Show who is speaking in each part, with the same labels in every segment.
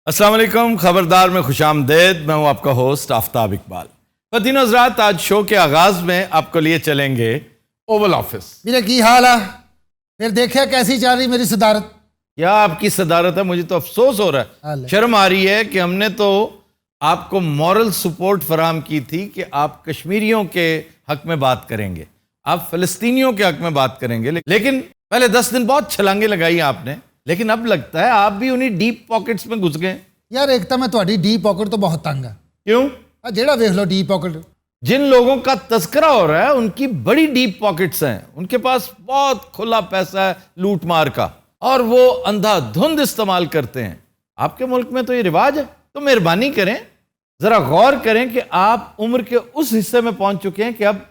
Speaker 1: अस्सलाम वालेकुम, खबरदार में खुशामदेद। मैं हूं आपका होस्ट आफ्ताब इकबाल। ख़वातीन हज़रात, आज शो के आगाज में आपको लिए चलेंगे ओवल ऑफिस।
Speaker 2: मेरा की हाल है? फिर देखिए कैसी चल रही मेरी सदारत।
Speaker 1: क्या आपकी सदारत है? मुझे तो अफसोस हो रहा है, शर्म आ रही है कि हमने तो आपको मॉरल सपोर्ट फराम की थी कि आप कश्मीरियों के हक में बात करेंगे, आप फ़लस्तीनियों के हक में बात करेंगे, लेकिन पहले 10 दिन बहुत छलांगे लगाई आपने, लेकिन अब लगता है आप भी उन्हीं डीप पॉकेट्स में घुस गए।
Speaker 2: यार एक तो मैं तुम्हारी डीप पॉकेट तो बहुत तंग है।
Speaker 1: क्यों?
Speaker 2: जेड़ा देख लो डीप पॉकेट,
Speaker 1: जिन लोगों का तस्करा हो रहा है उनकी बड़ी डीप पॉकेट्स हैं, उनके पास बहुत खुला पैसा है लूट मार का, और वो अंधाधुंध इस्तेमाल करते हैं। आपके मुल्क में तो ये रिवाज है। तो मेहरबानी करें, जरा गौर करें कि आप उम्र के उस हिस्से में पहुंच चुके हैं कि अब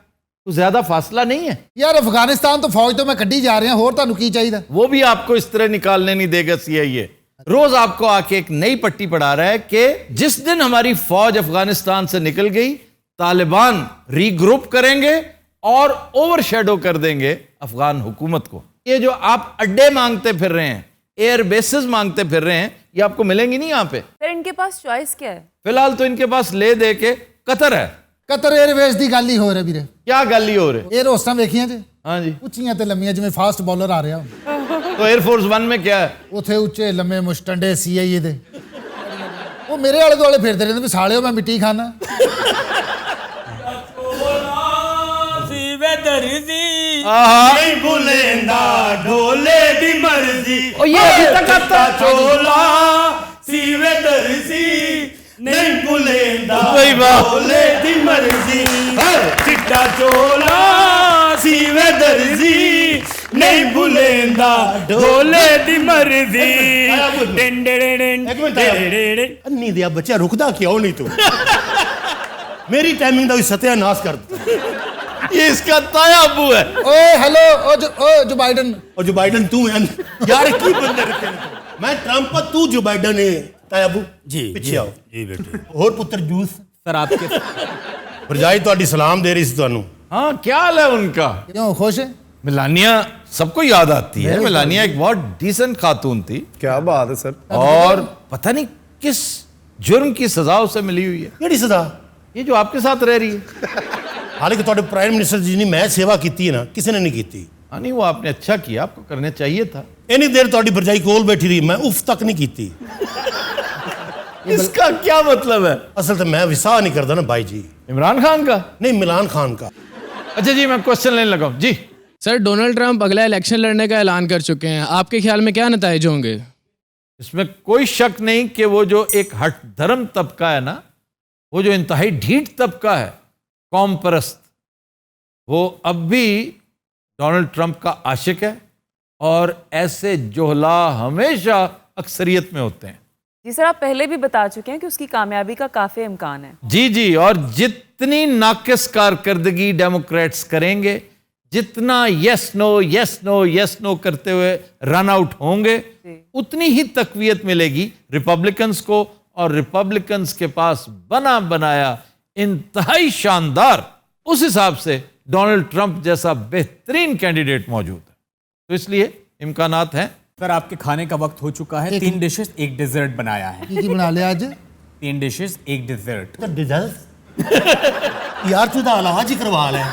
Speaker 1: तो ज्यादा फासला नहीं है।
Speaker 2: यार अफगानिस्तान तो फौज तो मैं कड्डी जा रही हूं, होर तुहानू की चाहिए?
Speaker 1: वो भी आपको इस तरह निकालने नहीं देगा CIA। रोज आपको आके एक नई पट्टी पढ़ा रहा है कि जिस दिन हमारी फौज अफगानिस्तान से निकल गई, तालिबान रीग्रुप करेंगे और ओवरशैडो कर देंगे अफगान हुकूमत को। ये जो आप अड्डे मांगते फिर रहे हैं, एयर बेसिस मांगते फिर रहे हैं, ये आपको मिलेंगी नहीं यहाँ पे।
Speaker 3: फिर इनके पास चॉइस क्या है?
Speaker 1: फिलहाल तो इनके पास ले दे के कतर है।
Speaker 2: कतर एयरवेज की गल ही हो रही वीरे।
Speaker 1: क्या गल ही हो रही?
Speaker 2: एयर होस्टां वेखियां जे?
Speaker 1: हाँ जी।
Speaker 2: उच्चियां ते लम्मियां, जिवें फास्ट बॉलर आ रहा हो।
Speaker 1: तो एयरफोर्स 1 में क्या है?
Speaker 2: उथे उच्चे लम्मे मुस्टंडे CIA दे, वो मेरे आले दुआले फिरदे रहंदे भी सालिओ मैं मिट्टी खाना।
Speaker 4: नहीं भूलेंदा ढोले दी मर्जी,
Speaker 1: ओ ये अभी तक आता
Speaker 4: चोला सीवे दर्जी, नहीं भूलेंदा
Speaker 1: वही बात।
Speaker 4: ढोले दी मर्जी, चिट्टा चोला सीवे दर्जी, नहीं भूलेंदा ढोले दी मर्जी। अन्नी दिया बच्चा रुकदा क्यों नहीं तू? मेरी टाइमिंग का भी सत्यानाश कर दिया।
Speaker 1: ये इसका ताया अब्बू है।
Speaker 2: ओए हेलो, ओ जो बाइडन।
Speaker 4: और जो बाइडन तू है यार, की बंदे रखे मैं ट्रंप, तू जो बाइडन है तायाबू जी। पीछे आओ जी बेटे। और पुत्र जूस
Speaker 5: सर आपके
Speaker 4: भरजाई ਤੁਹਾਡੀ सलाम दे रही सी ਤੁਹਾਨੂੰ।
Speaker 1: हाँ, क्या हाल है उनका?
Speaker 2: क्यों खुश है?
Speaker 1: मिलानिया सबको याद आती है। मिलानिया एक बहुत डिसेंट खातून थी।
Speaker 5: क्या बात है सर।
Speaker 1: और पता नहीं किस जुर्म की सजा उसे मिली हुई है।
Speaker 4: ਕਿਹੜੀ सदा?
Speaker 1: ये जो आपके साथ रह रही है।
Speaker 4: हालांकि ਤੁਹਾਡੇ प्राइम मिनिस्टर जी ने मैं सेवा की है ना, किसी ने नहीं की।
Speaker 1: हाँ नहीं, वो आपने अच्छा किया, आपको करना चाहिए था।
Speaker 4: इन्नी देर ਤੁਹਾਡੀ भरजाई कोल बैठी रही, मैं उफ तक नहीं की।
Speaker 1: इसका क्या मतलब है?
Speaker 4: असल तो मैं विसाह नहीं करता ना भाई जी।
Speaker 1: इमरान खान का?
Speaker 4: नहीं, मिलान खान का।
Speaker 1: अच्छा जी, मैं क्वेश्चन लेने लगा हूं जी।
Speaker 5: सर डोनाल्ड ट्रंप अगला इलेक्शन लड़ने का ऐलान कर चुके हैं, आपके ख्याल में क्या नतीजे होंगे?
Speaker 1: इसमें कोई शक नहीं कि वो जो एक हट धर्म तबका है ना, वो जो इंतहाई ढीठ तबका है, कौम परस्त, वो अब भी डोनाल्ड ट्रंप का आशिक है। और ऐसे जोहला हमेशा अक्सरियत में होते हैं।
Speaker 3: जी सर, आप पहले भी बता चुके हैं कि उसकी कामयाबी का काफी इम्कान है।
Speaker 1: जी जी, और जितनी नाकिस कारकर्दगी डेमोक्रेट्स करेंगे, जितना yes no yes no yes no करते हुए रन आउट होंगे, उतनी ही तकवीयत मिलेगी रिपब्लिकन्स को। और रिपब्लिकन्स के पास बना बनाया इंतहाई शानदार, उस हिसाब से डोनाल्ड ट्रंप जैसा बेहतरीन कैंडिडेट मौजूद है। तो इसलिए इम्कानात हैं।
Speaker 6: सर आपके खाने का वक्त हो चुका है। 3 डिशेस 1 डिजर्ट बनाया है।
Speaker 2: की बना लिया आज?
Speaker 6: 3 डिशेस 1 डिजर्ट।
Speaker 4: तो डिजर्ट यार तू तो अलावा जी करवा ले।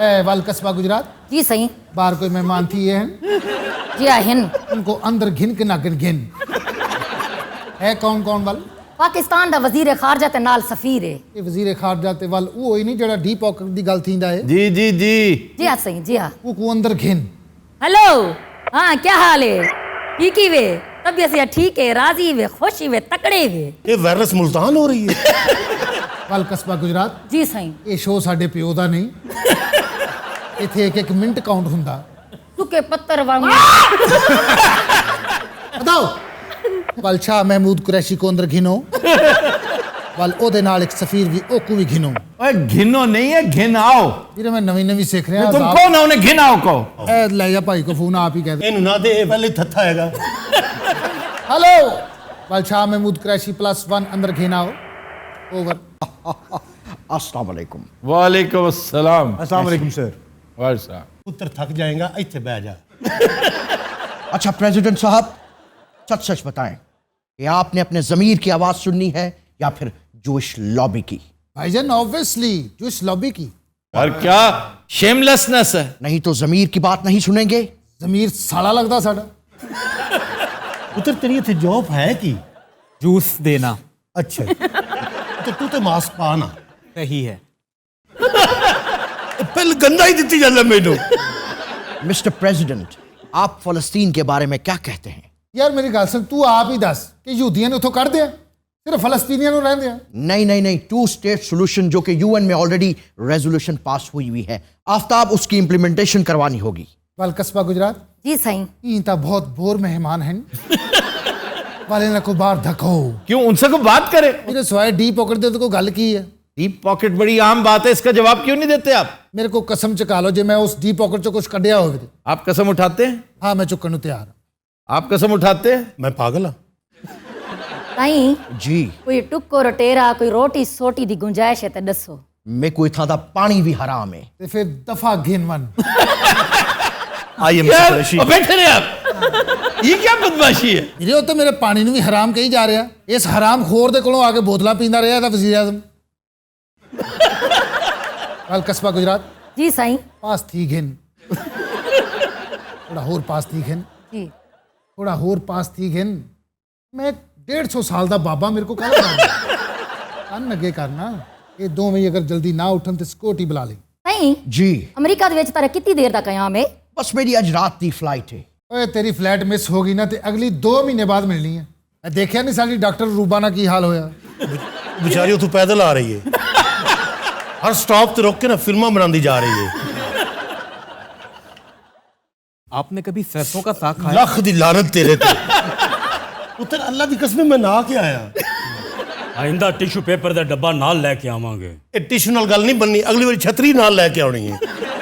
Speaker 2: ए वाल कस्बा गुजरात
Speaker 7: जी सही।
Speaker 2: बाहर कोई मेहमान थी ये हैं?
Speaker 7: जी आहिन।
Speaker 2: उनको अंदर घिन के ना घिन है। कौन कौन वाल?
Speaker 7: पाकिस्तान दा वजीर खारजा ते नाल सफीर है।
Speaker 2: ये वजीर खारजा ते वाल वो ही नहीं जड़ा डीप पॉकेट दी गल थींदा है।
Speaker 1: जी जी जी
Speaker 7: जी हाँ सही, जी हाँ।
Speaker 2: वो को अंदर घिन।
Speaker 7: हेलो, हाँ क्या हाल है? ठीक ही वे, तबीयत से ठीक है, राजी वे, खुशी वे, तकड़े वे।
Speaker 4: ये वायरस मुल्तान हो रही है।
Speaker 2: वाल कस्बा गुजरात
Speaker 7: जी सही।
Speaker 2: ये शो साडे पिओ दा नहीं, इथे एक एक मिनट काउंट हुंदा।
Speaker 7: सुके पत्थर वांगू।
Speaker 2: बताओ वाल शाह महमूद कुरैशी को अंदर घिनो, वाल ओदे नाल एक सफीर भी ओकू भी घिनो।
Speaker 1: ओए घिनो नहीं है, घिन आओ।
Speaker 2: फिर मैं नवी नवी सीख रहा
Speaker 1: तुम कौन हो? उन्हें घिन आओ कहो।
Speaker 2: ए ले जा भाई को फोन, आप ही कह दे।
Speaker 4: इन्हू ना दे, पहले थत्था हैगा।
Speaker 2: हेलो वाल शाह महमूद कुरैशी +1 अंदर घिनाओ। ओवर।
Speaker 8: अस्सलाम वालेकुम।
Speaker 1: वालेकुम अस्सलाम।
Speaker 8: अस्सलाम वालेकुम सर।
Speaker 1: वाह साहब,
Speaker 4: पुत्र थक जाएगा, इत्थे बैठ जा।
Speaker 8: अच्छा प्रेसिडेंट साहब, सच सच बताएं, कि आपने अपने जमीर की आवाज सुननी है या फिर जूश लॉबी की?
Speaker 2: भाईजान ऑब्वियसली जूस लॉबी की।
Speaker 1: और क्या शेमलेसनेस है।
Speaker 8: नहीं तो जमीर की बात नहीं सुनेंगे।
Speaker 2: जमीर साड़ा लगता साड़ा।
Speaker 4: पुत्र तेरी इतने जॉब है कि
Speaker 6: जूस देना
Speaker 4: अच्छा तो तू तो मास्क पा ना।
Speaker 6: सही है।
Speaker 4: पहले गंदा ही दिती जाता मैनू।
Speaker 8: मिस्टर प्रेसिडेंट, आप फलस्तीन के बारे में क्या कहते हैं?
Speaker 2: यार मेरी गल सुन, तू आप ही दस कि यहूदियों ने उथों कढ़ दिया, सिर्फ फलस्तीनियों को रहने दिया।
Speaker 8: नहीं, 2 स्टेट सोल्यूशन जो कि यूएन में ऑलरेडी रेजोल्यूशन पास हुई है, आफ्ताब उसकी इंप्लीमेंटेशन करवानी होगी।
Speaker 2: वाल कस्बा गुजरात
Speaker 7: जी सही।
Speaker 2: ई ता बहुत बोर मेहमान हैं। वाले ना को बाहर धको
Speaker 1: क्यों उनसे को बात करे।
Speaker 2: मेरे सवाए डी पॉकेट दे तो को गल की है।
Speaker 1: डीप पॉकेट बड़ी आम बात है, इसका जवाब क्यों नहीं देते आप?
Speaker 2: मेरे को कसम चुका लो, जो मैं उस डी पॉकेट चो कुछ कढ़िया हो।
Speaker 1: आप कसम उठाते हैं?
Speaker 2: हाँ मैं चुकन नूं तैयार।
Speaker 1: आप कसम उठाते हैं?
Speaker 4: मैं पागल हाँ।
Speaker 7: ताई
Speaker 8: जी,
Speaker 7: कोई टुक्को रटेरा कोई रोटी सोटी दी गुंजाइश है तो दसो।
Speaker 8: मैं कोई था पानी भी हराम है।
Speaker 2: ते फिर दफा गिन वन।
Speaker 4: आई एम
Speaker 1: यार बैठे रहे आप। ये क्या बदमाशी है?
Speaker 2: ਵੀਰੇ तो मेरे पानी ਨੂੰ भी हराम कही जा रहा। इस हराम खोर दे कोलों आके बोतलां पींदा रहा था वजीर आजम। वाल कस्बा गुजरात
Speaker 7: जी सही।
Speaker 2: पास थी गिन। थोड़ा होर पास थी गिन।
Speaker 7: जी
Speaker 2: थोड़ा होर पास थी गिन। मैं 150 साल दा बाबा, मेरे को कन अगे करना। ये दोवें अगर जल्दी ना उठन तो सिक्योरिटी बुला ली।
Speaker 7: सही।
Speaker 8: जी,
Speaker 7: अमेरिका दे विच तारा कितनी देर दा कयाम है?
Speaker 8: बस मेरी आज रात की फ्लाइट है।
Speaker 2: ओए तेरी फ्लाइट मिस होगी ना तो अगली 2 महीने बाद मिलनी है। मैं देखिया नहीं साडी डॉक्टर रूबाना की हाल होया।
Speaker 4: बेचारी उतों पैदल आ रही है, हर स्टॉप ते रोक के ना फिल्मां बनाती जा रही है।
Speaker 6: आपने कभी सरसों का साग खाया?
Speaker 4: लख दी लानत तेरे ते। पुत्र अल्लाह दी कसम मैं ना के आया।
Speaker 9: आइंदा टिशू पेपर का डब्बा नाल लेके आवांगे।
Speaker 4: ये टिशू नाल गल नहीं बननी, अगली बारी छतरी नाल लेके आनी है।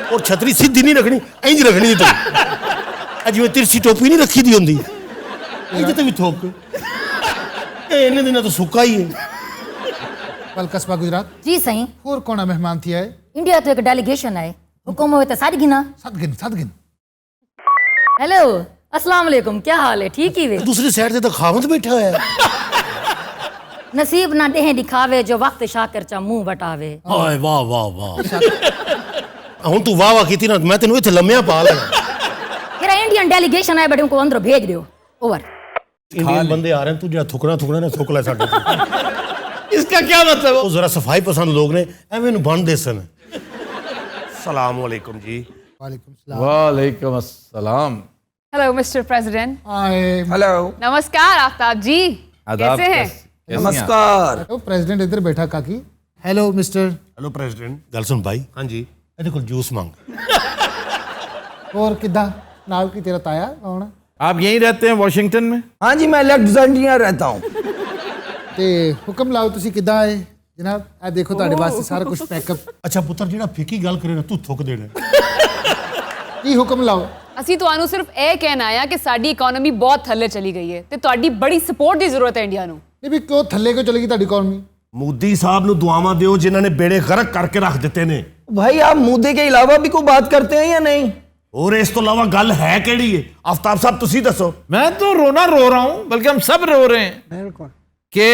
Speaker 4: और छतरी सीधी नहीं रखनी, इंज रखनी है। तू जिवें तिरछी टोपी नहीं रखी दी होंदी, इंज ते भी थोक के इन्ने दिन तो सुक्का ही है।
Speaker 2: वाल कस्बा गुजरात
Speaker 7: जी सही।
Speaker 2: होर कौन मेहमान थी आए?
Speaker 7: इंडिया तो एक डेलीगेशन है, हुक्म होए तो सारी गिना।
Speaker 2: सद गिन।
Speaker 7: हेलो अस्सलाम वालेकुम, क्या हाल है? ठीक ही वे।
Speaker 4: दूसरी साइड से तो खावंद बैठा हुआ है।
Speaker 7: नसीब ना देह दिखावे जो वक्त शाकर चा मुंह वटावे।
Speaker 9: हाय वाह वाह वाह।
Speaker 4: हुण तू वाह वाह कीती ना, मैं तेनू इत्थे लम्मिया पा लगा।
Speaker 7: फिर इंडियन डेलीगेशन है, बड़े उनको अंदर भेज दियो। ओवर।
Speaker 4: इंडियन बंदे आ रहे हैं, तू जो थुकना ना थुक ले साडे ते।
Speaker 1: इसका क्या मतलब?
Speaker 4: वो जरा सफाई पसंद लोग ने एवें नू बन दे सन। सलाम वालेकुम जी।
Speaker 2: वालेकुम सलाम।
Speaker 1: वालेकुम अस्सलाम।
Speaker 10: Hello mister president.
Speaker 2: आए
Speaker 8: हेलो।
Speaker 10: नमस्कार आफ्ताब जी,
Speaker 1: आदाब।
Speaker 10: कैसे हैं?
Speaker 8: नमस्कार।
Speaker 2: तो प्रेसिडेंट इधर बैठा काकी। Hello mister.
Speaker 4: Hello president. गल सुन भाई। हाँ जी। ਇਹਦੇ ਕੋਲ जूस मांग।
Speaker 2: और किदा नाल की तेरा ताया कौन?
Speaker 1: आप यहीं रहते हैं वॉशिंगटन में?
Speaker 8: हाँ जी, मैं अलेक्जेंड्रिया रहता हूँ।
Speaker 2: ते हुक्म लाओ तुसी किदा आए जनाब? आ देखो ਤੁਹਾਡੇ वास्ते सारा कुछ पैकअप।
Speaker 4: अच्छा पुत्र ਜਿਹੜਾ ਫਿੱਕੀ ਗੱਲ ਕਰੇ ਨਾ ਤੂੰ ਥੁੱਕ ਦੇਣਾ।
Speaker 2: ਕੀ ਹੁਕਮ ਲਾਓ?
Speaker 10: ਅਸੀਂ ਤੁਹਾਨੂੰ ਸਿਰਫ ਇਹ ਕਹਿਣਾ ਆ ਕਿ ਸਾਡੀ ਇਕਨੋਮੀ ਬਹੁਤ ਥੱਲੇ ਚਲੀ ਗਈ ਹੈ ਤੇ ਤੁਹਾਡੀ ਬੜੀ ਸਪੋਰਟ ਦੀ ਜ਼ਰੂਰਤ ਹੈ ਇੰਡੀਆ ਨੂੰ।
Speaker 2: ਨਹੀਂ ਵੀ ਕਿਉਂ ਥੱਲੇ ਕਿਉਂ ਚਲੀ ਗਈ ਤੁਹਾਡੀ ਇਕਨੋਮੀ?
Speaker 4: मोदी साहब ਨੂੰ ਦੁਆਵਾਂ ਦਿਓ ਜਿਨ੍ਹਾਂ ਨੇ ਬੇੜੇ ਗਰਕ ਕਰਕੇ ਰੱਖ ਦਿੱਤੇ ਨੇ।
Speaker 8: भाई आप मुद्दे के अलावा भी कोई बात करते हैं या नहीं?
Speaker 4: और इस तो अलावा गल है केड़ी है? आफ्ताब साहब तुसी दसो।
Speaker 1: मैं तो रोना रो रहा हूं, बल्कि हम सब रो रहे हैं कि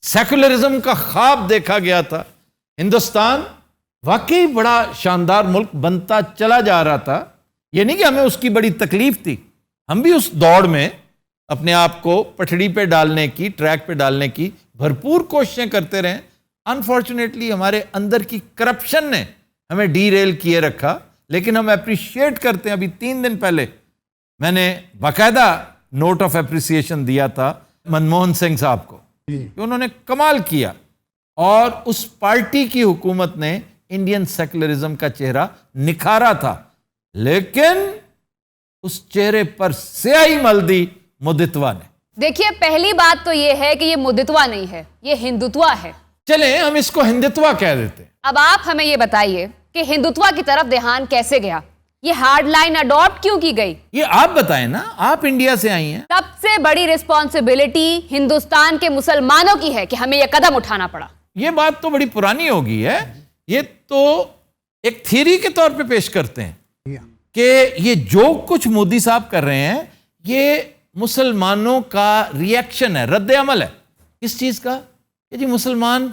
Speaker 1: सेकुलरिज्म का ख्वाब देखा गया था। हिंदुस्तान वाकई बड़ा शानदार मुल्क बनता चला जा रहा था। ये नहीं कि हमें उसकी बड़ी तकलीफ थी, हम भी उस दौड़ में अपने आप को पटड़ी पे डालने की, ट्रैक पे डालने की भरपूर कोशिशें करते रहे। अनफॉर्चुनेटली हमारे अंदर की करप्शन ने हमें डीरेल किए रखा, लेकिन हम अप्रिशिएट करते हैं। अभी 3 दिन पहले मैंने बाकायदा नोट ऑफ एप्रिसिएशन दिया था मनमोहन सिंह साहब को कि उन्होंने कमाल किया और उस पार्टी की हुकूमत ने इंडियन सेकुलरिज्म का चेहरा निखारा था, लेकिन उस चेहरे पर स्याही मल दी मुदितवा ने।
Speaker 10: देखिए, पहली बात तो ये है कि ये मुद्दितवा नहीं है, ये हिंदुत्वा है।
Speaker 1: चले हम इसको हिंदुत्वा कह देते।
Speaker 10: अब आप हमें ये बताइए कि हिंदुत्वा की तरफ ध्यान कैसे गया? ये हार्ड लाइन अडॉप्ट क्यों की गई?
Speaker 1: ये आप बताएं ना, आप इंडिया से आई हैं।
Speaker 10: सबसे बड़ी रिस्पॉन्सिबिलिटी हिंदुस्तान के मुसलमानों की है कि हमें यह कदम उठाना पड़ा।
Speaker 1: ये बात तो बड़ी पुरानी हो गई है। ये तो एक थ्योरी के तौर पे पेश करते हैं कि ये जो कुछ मोदी साहब कर रहे हैं ये मुसलमानों का रिएक्शन है, रद्द अमल है इस चीज का कि जी मुसलमान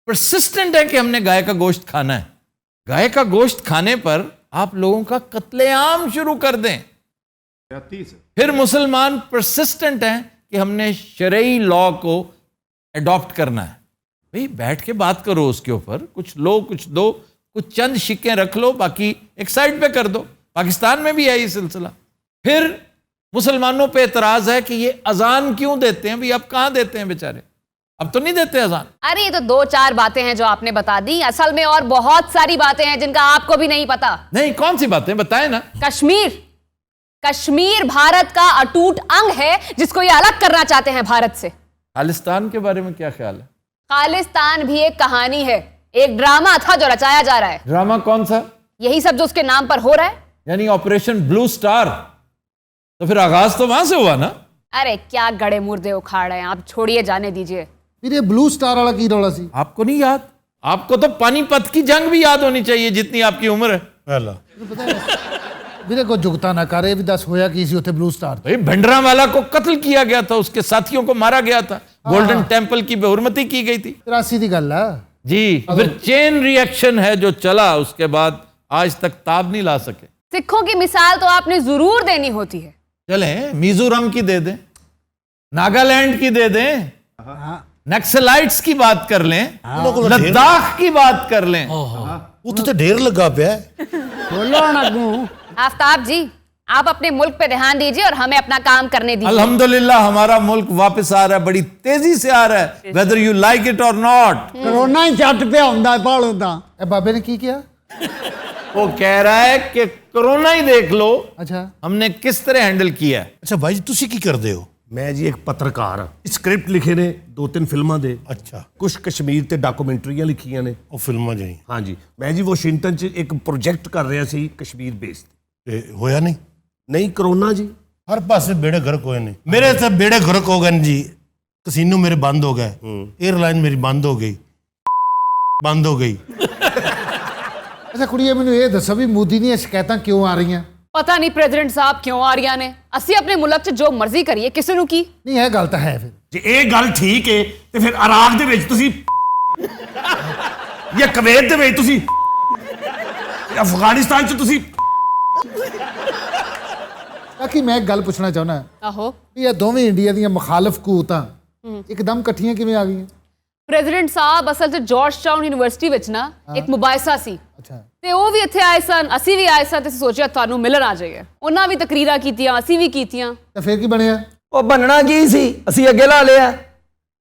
Speaker 1: परसिस्टेंट है कि हमने गाय का गोश्त खाना है। गाय का गोश्त खाने पर आप लोगों का कत्लेआम शुरू कर दें। फिर मुसलमान परसिस्टेंट हैं कि हमने शरई लॉ को अडॉप्ट करना है। भाई बैठ के बात करो उसके ऊपर, कुछ लो कुछ दो, कुछ चंद शिक्के रख लो, बाकी एक साइड पे कर दो। पाकिस्तान में भी है ये सिलसिला। फिर मुसलमानों पे एतराज है कि ये अजान क्यों देते हैं। भाई अब कहां देते हैं बेचारे, अब तो नहीं देते अजान।
Speaker 10: अरे ये तो 2-4 बातें हैं जो आपने बता दी, असल में और बहुत सारी बातें हैं जिनका आपको भी नहीं पता।
Speaker 1: नहीं, कौन सी बातें बताएं ना।
Speaker 10: कश्मीर भारत का अटूट अंग है जिसको ये अलग करना चाहते हैं भारत से।
Speaker 1: खालिस्तान के बारे में क्या ख्याल है?
Speaker 10: खालिस्तान भी एक कहानी है, एक ड्रामा था जो रचाया जा रहा है।
Speaker 1: ड्रामा कौन सा?
Speaker 10: यही सब जो उसके नाम पर हो रहा है,
Speaker 1: यानी ऑपरेशन ब्लू स्टार। तो फिर आगाज तो वहां से हुआ ना।
Speaker 10: अरे क्या गड़े मुर्दे उखाड़ रहे हैं आप, छोड़िए जाने दीजिए।
Speaker 2: फिर ये ब्लू स्टार वाला की रौला सी
Speaker 1: आपको नहीं याद? आपको तो पानीपत की जंग भी याद होनी चाहिए जितनी आपकी उम्र है।
Speaker 2: मेरे को जुगता ना करे भी दस होया कि इसी होते ब्लू स्टार।
Speaker 1: भाई भंडरावाला को कत्ल किया गया था, उसके साथियों को मारा गया था, गोल्डन टेम्पल की बेहुरमती की गई थी।
Speaker 2: 83 की गल है
Speaker 1: जी। फिर चेन रिएक्शन है जो चला, उसके बाद आज तक ताब नहीं ला सके।
Speaker 10: सिखों की मिसाल तो आपने जरूर देनी होती है।
Speaker 1: चले मिजोरम की दे दें, नागालैंड की दे दें, नक्सलाइट्स की बात कर लें, लद्दाख की बात कर लें।
Speaker 4: उत्थे तो ढेर लगा पिया है।
Speaker 10: आफ्ताब जी, आप अपने मुल्क पे ध्यान दीजिए और हमें अपना काम करने दीजिए।
Speaker 1: अल्हम्दुलिल्लाह हमारा मुल्क वापस आ रहा है, बड़ी तेजी से आ रहा है, वेदर यू लाइक इट और नॉट।
Speaker 11: कोरोना ही चट पे आंदा है भालू दा।
Speaker 2: बाबे ने की किया?
Speaker 1: वो कह रहा है कि कोरोना ही देख लो,
Speaker 2: अच्छा
Speaker 1: हमने किस तरह हैंडल किया है।
Speaker 4: अच्छा भाई जी तुसी की करदे हो?
Speaker 12: मैं जी एक पत्रकार हाँ, स्क्रिप्ट लिखे ने 2-3 फिल्मां दे।
Speaker 4: अच्छा।
Speaker 12: कुछ कश्मीर ते डॉक्यूमेंट्रियां लिखियां ने।
Speaker 4: ਉਹ ਫਿਲਮਾਂ ਜਿਹੜੀ
Speaker 12: हाँ जी, मैं जी वाशिंगटन च एक प्रोजेक्ट कर रहा सी कश्मीर बेस्ड।
Speaker 4: ਤੇ ਹੋਇਆ ਨਹੀਂ?
Speaker 12: नहीं कोरोना जी
Speaker 4: हर पासे बेड़े गर्क होए ने। मेरे तो बेड़े गर्क हो गए जी। कसीनो मेरे बंद हो गए, एयरलाइन मेरी बंद हो गई, बंद हो गई।
Speaker 2: अच्छा कुड़िए मैनू ये दसो भी मोदी दी शिकायतां क्यों आ रही हैं?
Speaker 10: पता नहीं प्रेसिडेंट साहब क्यों आ रही ने। असी अपने मुल्क च जो मर्जी करिए, किसी नु की
Speaker 2: नहीं है गल तो है। फिर
Speaker 12: जे ये गल ठीक है तो फिर इराक दे विच तुसी या कुवैत दे विच तुसी, अफगानिस्तान च तुसी।
Speaker 2: ताकि मैं एक गल पूछना चाहना
Speaker 10: आहो
Speaker 2: भी ये दोवें इंडिया दी मुखालफ कूतां एकदम इकट्ठियां किवें आ गईयां?
Speaker 10: प्रेसिडेंट साहब असल च जॉर्ज टाउन यूनिवर्सिटी विच ना एक मुबाहिसा सी
Speaker 2: अच्छा
Speaker 10: ਤੇ ਉਹ ਵੀ ਇੱਥੇ ਆਏ ਸਨ, ਅਸੀਂ ਵੀ ਆਏ ਸਾਂ ਤੇ ਸੋਚਿਆ ਤੁਹਾਨੂੰ ਮਿਲਣ ਆ ਜਾਈਏ। ਉਹਨਾਂ ਵੀ ਤਕਰੀਰਾਂ ਕੀਤੀਆਂ, ਅਸੀਂ ਵੀ ਕੀਤੀਆਂ।
Speaker 2: तो फिर की बनया?
Speaker 11: ਉਹ बनना की सी ਅਸੀਂ ਅੱਗੇ ਲਾ ਲਿਆ।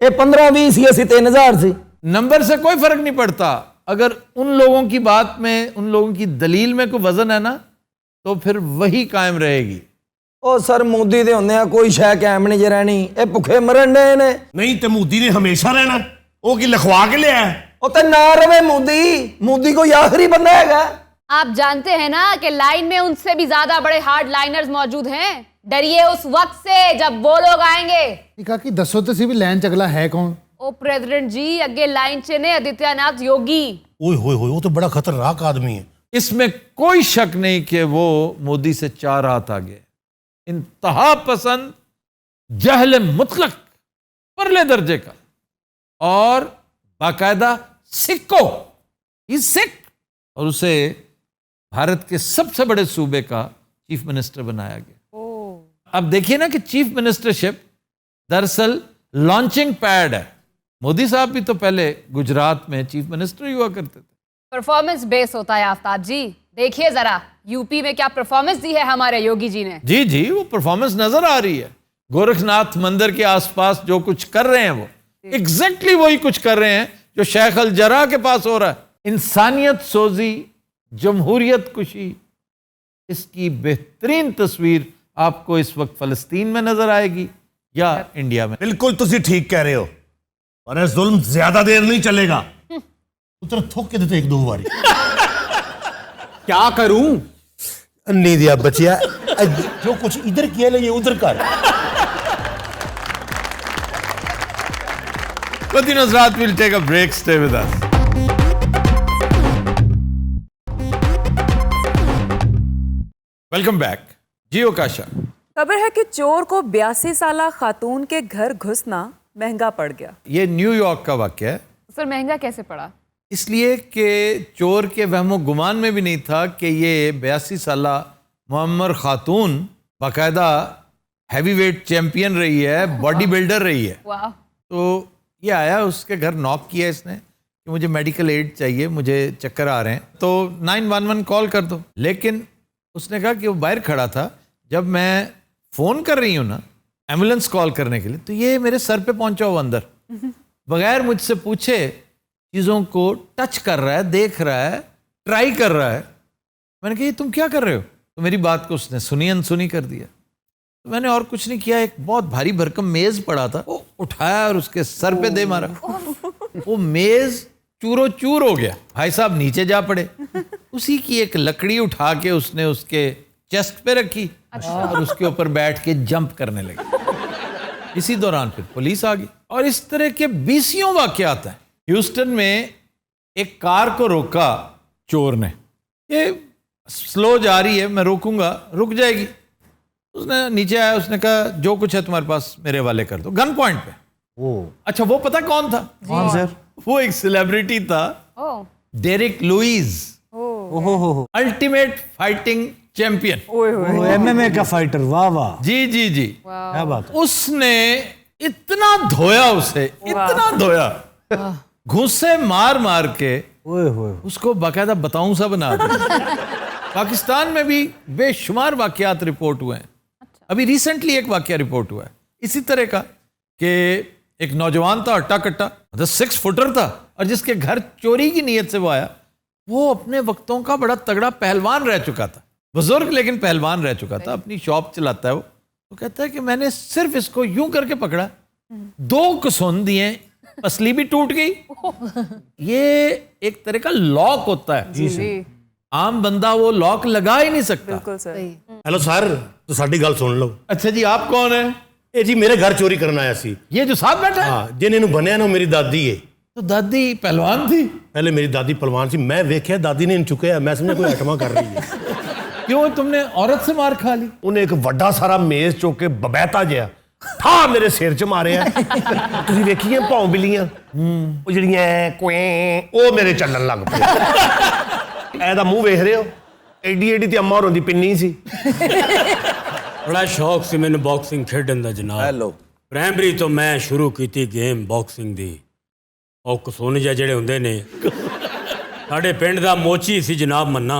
Speaker 11: ਇਹ 15-20 ਸੀ ਅਸੀਂ 3000 ਸੀ।
Speaker 1: नंबर से कोई फर्क नहीं पड़ता। अगर उन लोगों की बात में, उन लोगों की दलील में कोई वजन है ना, तो फिर वही कायम रहेगी।
Speaker 11: ਉਹ ਸਰ ਮੋਦੀ ਦੇ ਹੁੰਦੇ ਆ ਕੋਈ ਸ਼ੈ ਕਾਇਮ ਨਹੀਂ ਜੇ ਰਹਿਣੀ। ਇਹ ਭੁੱਖੇ ਮਰਨ ਦੇ ਨੇ।
Speaker 12: नहीं तो मोदी ने हमेशा रहना। वो की लिखवा के लिया है।
Speaker 11: ਉਹ ਤੇ ਨਾ ਰਵੇ मोदी कोई आखिरी बंदा हैगा।
Speaker 10: आप जानते हैं ना कि लाइन में उनसे भी ज्यादा बड़े हार्ड लाइनर्स मौजूद हैं। डरिए उस वक्त से जब वो लोग आएंगे।
Speaker 2: कहा कि दसो तो सी भी लाइन च अगला है कौन?
Speaker 10: ओ प्रेसिडेंट जी अगे लाइन च ने आदित्यनाथ योगी।
Speaker 4: ओए होए होए, वो तो बड़ा खतरनाक आदमी है।
Speaker 1: इसमें कोई शक नहीं कि वो मोदी से 4 हाथ आगे। इंतहा पसंद, जहल मुतलक, परले दर्जे का, और बाकायदा सिक्को, सिख, और उसे भारत के सबसे बड़े सूबे का चीफ मिनिस्टर बनाया गया। अब देखिए ना कि चीफ मिनिस्टरशिप दरअसल लॉन्चिंग पैड है। मोदी साहब भी तो पहले गुजरात में चीफ मिनिस्टर ही हुआ करते थे।
Speaker 10: परफॉर्मेंस बेस होता है आफ्ताब जी। देखिए जरा यूपी में क्या परफॉर्मेंस दी है हमारे योगी जी ने।
Speaker 1: जी जी, वो परफॉर्मेंस नजर आ रही है। गोरखनाथ मंदिर के आसपास जो कुछ कर रहे हैं वो एग्जैक्टली वही कुछ कर रहे हैं जो शेख अल जरा के पास हो रहा है। इंसानियत सोजी, जमहूरियत कुशी, इसकी बेहतरीन तस्वीर आपको इस वक्त फलस्तीन में नजर आएगी या इंडिया में।
Speaker 12: बिल्कुल तुसी ठीक कह रहे हो, और ये जुल्म ज्यादा देर नहीं चलेगा।
Speaker 4: उतर थोक के देते 1-2 बारी।
Speaker 6: क्या करूं?
Speaker 4: नहीं दिया बचिया, जो कुछ इधर किया ले ये उधर कर।
Speaker 1: But Hazrat, we'll take a break. Stay with us. Welcome back. जी ओकाशा,
Speaker 3: खबर है कि चोर को 82 साला खातून के घर घुसना महंगा पड़ गया।
Speaker 1: ये न्यूयॉर्क का वाक़या है।
Speaker 10: सर महंगा कैसे पड़ा?
Speaker 1: इसलिए कि चोर के वहमो गुमान में भी नहीं था कि ये 82 साला मुअम्मर खातून बाकायदा हैवीवेट चैंपियन रही है, बॉडी बिल्डर रही है।
Speaker 10: वाह।
Speaker 1: तो ये आया, उसके घर नॉक किया इसने कि मुझे मेडिकल एड चाहिए, मुझे चक्कर आ रहे हैं, तो 911 कॉल कर दो। लेकिन उसने कहा कि वो बाहर खड़ा था, जब मैं फ़ोन कर रही हूँ ना एम्बुलेंस कॉल करने के लिए, तो ये मेरे सर पे पहुंचा हुआ अंदर, बगैर मुझसे पूछे चीज़ों को टच कर रहा है, देख रहा है, ट्राई कर रहा है। मैंने कहा ये तुम क्या कर रहे हो? तो मेरी बात को उसने सुनी अनसुनी कर दिया। तो मैंने और कुछ नहीं किया, एक बहुत भारी भरकम मेज़ पड़ा था, वो उठाया और उसके सर पे दे मारा। वो मेज़ चूरो चूर हो गया। भाई साहब नीचे जा पड़े। उसी की एक लकड़ी उठा के उसने उसके चेस्ट पे रखी और उसके ऊपर बैठ के जंप करने लगे। इसी दौरान फिर पुलिस आ गई। और इस तरह के 20 वाक़यात हैं। ह्यूस्टन में एक कार को रोका चोर ने, ये स्लो जा रही है, मैं रोकूंगा, रुक जाएगी। उसने नीचे आया, उसने कहा जो कुछ है तुम्हारे पास मेरे वाले कर दो, गन पॉइंट पे। अच्छा वो पता कौन था?
Speaker 11: कौन सर?
Speaker 1: वो एक सेलिब्रिटी था, Derrick Lewis, ultimate fighting champion,
Speaker 11: MMA का फाइटर। वाह वाह।
Speaker 1: जी जी जी,
Speaker 11: क्या बात।
Speaker 1: उसने इतना धोया उसे, इतना धोया, घुस्से मार मार के उसको बाकायदा बताऊं सा बना दिया। पाकिस्तान में भी बेशुमार वाकयात रिपोर्ट हुए हैं। अभी रिसेंटली एक वाकया रिपोर्ट हुआ है इसी तरह का कि एक नौजवान था, अट्टा कट्टा, 6 फुटर था, और जिसके घर चोरी की नीयत से वो आया, वो अपने वक्तों का बड़ा तगड़ा पहलवान रह चुका था, बुजुर्ग लेकिन पहलवान रह चुका था, अपनी शॉप चलाता है वो। तो कहता है कि मैंने सिर्फ इसको यूं करके पकड़ा, 2 कसुन दिए, असली भी टूट गई। ये एक तरह का लॉक होता है, आम बंदा वो लॉक लगा ही नहीं सकता।
Speaker 3: बिल्कुल सर।
Speaker 4: हेलो सर, तो साडी गल सुन लो।
Speaker 1: अच्छा जी, आप कौन है?
Speaker 4: ये जी मेरे घर चोरी करना आया सी।
Speaker 1: ये जो साथ बैठा है?
Speaker 4: हाँ, जिन्हें नु बनया ना मेरी दादी है।
Speaker 1: तो दादी पहलवान थी?
Speaker 4: पहले मेरी दादी पहलवान सी, मैं वेख्या दादी ने इन चुके, मैं समझा कोई आइटमा कर रही है।
Speaker 1: क्यों, तुमने औरत से मार खा ली?
Speaker 4: उन्हें एक वड्डा सारा मेज चुक के बबैता जिहा ठा मेरे सिर च मारिया। तुसीं वेखिए भौं बिल्लियां, ਉਹ ਜਿਹੜੀਆਂ ਕੁਐਂ, ਉਹ ਮੇਰੇ ਚੱਲਣ ਲੱਗ ਪਏ। ਇਹਦਾ ਮੂੰਹ ਵੇਖ ਰਹੇ ਹੋ, ਐਡੀ ਐਡੀ ਤੇ ਅੰਮਾ ਹੋਰਾਂ ਦੀ ਪਿੰਨੀ ਸੀ।
Speaker 9: बड़ा शौक से मैंने बॉक्सिंग खेडन दा जनाब।
Speaker 11: हेलो।
Speaker 9: प्राइमरी तो मैं शुरू की गेम बॉक्सिंग दी। और कसून जा ਜਿਹੜੇ ਹੁੰਦੇ ਨੇ, ਸਾਡੇ ਪਿੰਡ ਦਾ ਮੋਚੀ ਸੀ ਜਨਾਬ ਮੰਨਾ,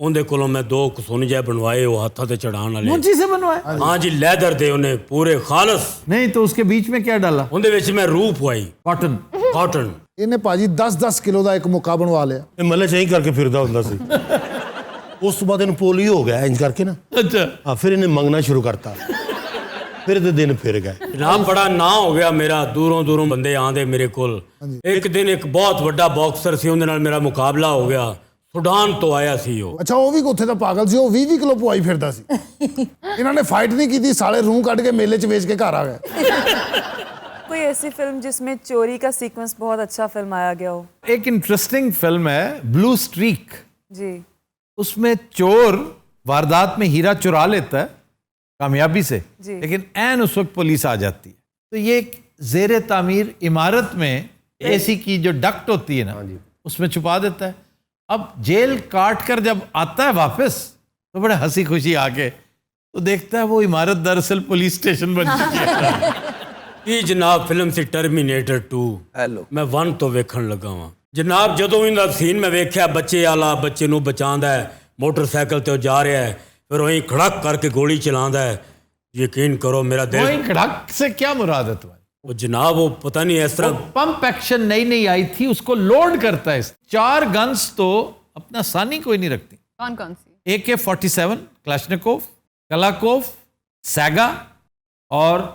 Speaker 9: ਉਹਦੇ ਕੋਲੋਂ मैं 2 ਕਸੂਨ ਜਾ बनवाए, वो हाथों ते चढ़ाने वाले।
Speaker 1: मोची से बनवाए?
Speaker 9: हाँ जी, लेदर दे उन्हें पूरे खालस।
Speaker 1: नहीं तो उसके बीच में क्या डाला?
Speaker 9: ਉਹਦੇ ਵਿੱਚ मैं रूह पवाई,
Speaker 1: कॉटन।
Speaker 9: कॉटन।
Speaker 2: ਇਹਨੇ ਭਾਜੀ 10-10 ਕਿਲੋ ਦਾ ਇੱਕ ਮੁੱਕਾ ਬਣਵਾ ਲਿਆ।
Speaker 4: ਇਹ ਮੱਲੇ ਚ ਹੀ ਕਰਕੇ ਫਿਰਦਾ ਹੁੰਦਾ ਸੀ। ਉਸ ਤੋਂ ਬਾਅਦ ਇਹਨੂੰ ਪੋਲੀਓ ਹੋ ਗਿਆ ਇੰਜ ਕਰਕੇ ਨਾ।
Speaker 1: अच्छा।
Speaker 4: ਹਾਂ, ਫਿਰ ਇਹਨੇ ਮੰਗਣਾ ਸ਼ੁਰੂ ਕਰਤਾ। ਫਿਰ ਦੇ ਦਿਨ ਫਿਰ ਗਏ।
Speaker 9: जनाब बड़ा ना हो गया मेरा, दूरों दूरों बंदे आंदे मेरे कोल। एक दिन एक बहुत बड़ा बॉक्सर सी, ਉਹਦੇ ਨਾਲ ਮੇਰਾ ਮੁਕਾਬਲਾ ਹੋ ਗਿਆ। सुडान तो आया सी वो।
Speaker 2: ਅੱਛਾ, ਉਹ ਵੀ ਉੱਥੇ ਦਾ ਪਾਗਲ ਸੀ, ਉਹ 20 ਕਿਲੋ ਪਵਾਈ ਫਿਰਦਾ ਸੀ। ਇਹਨਾਂ ਨੇ फाइट नहीं की, साले रूह ਕੱਢ ਕੇ ਮੇਲੇ ਚ ਵੇਚ के घर आ गए।
Speaker 3: कोई ऐसी फिल्म जिसमें चोरी का सीक्वेंस बहुत अच्छा फिल्माया गया हो?
Speaker 1: एक इंटरेस्टिंग फिल्म है ब्लू स्ट्रीक
Speaker 3: जी।
Speaker 1: उसमें चोर वारदात में हीरा चुरा लेता है कामयाबी से, लेकिन ऐन उस वक्त पुलिस आ जाती है। तो ये एक जेर तामीर इमारत में एसी की जो डक्ट होती है ना, उसमें छुपा देता है। अब जेल काट कर जब आता है वापस, तो बड़े हंसी खुशी आके तो देखता है वो इमारत दरअसल पुलिस स्टेशन बन चुकी है।
Speaker 9: ਇਹ ਜਨਾਬ ਫਿਲਮ ਸੀ ਟਰਮੀਨੇਟਰ 2।
Speaker 11: हेलो।
Speaker 9: ਮੈਂ 1 ਤੋਂ ਵੇਖਣ ਲੱਗਾ ਵਾਂ ਜਨਾਬ। ਜਦੋਂ ਇਹਦਾ ਸੀਨ ਮੈਂ ਵੇਖਿਆ, ਬੱਚੇ ਵਾਲਾ ਬੱਚੇ ਨੂੰ ਬਚਾਉਂਦਾ ਹੈ, ਮੋਟਰਸਾਈਕਲ ਤੇ ਉਹ ਜਾ ਰਿਹਾ ਹੈ, ਫਿਰ ਉਹੀ ਖੜਕ ਕਰਕੇ ਗੋਲੀ ਚਲਾਉਂਦਾ ਹੈ। ਯਕੀਨ ਕਰੋ मेरा दिल।
Speaker 1: वही खड़क से क्या मुराद है तुम्हारी?
Speaker 9: वो जनाब वो पता नहीं इस तरह
Speaker 1: पंप एक्शन नई नई आई थी, उसको लोड करता है। 4 गन्स तो अपना सानी कोई नहीं रखती।
Speaker 10: कौन कौन सी?
Speaker 1: AK-47, क्लाशनिकोव, कलाकोव, सैगा और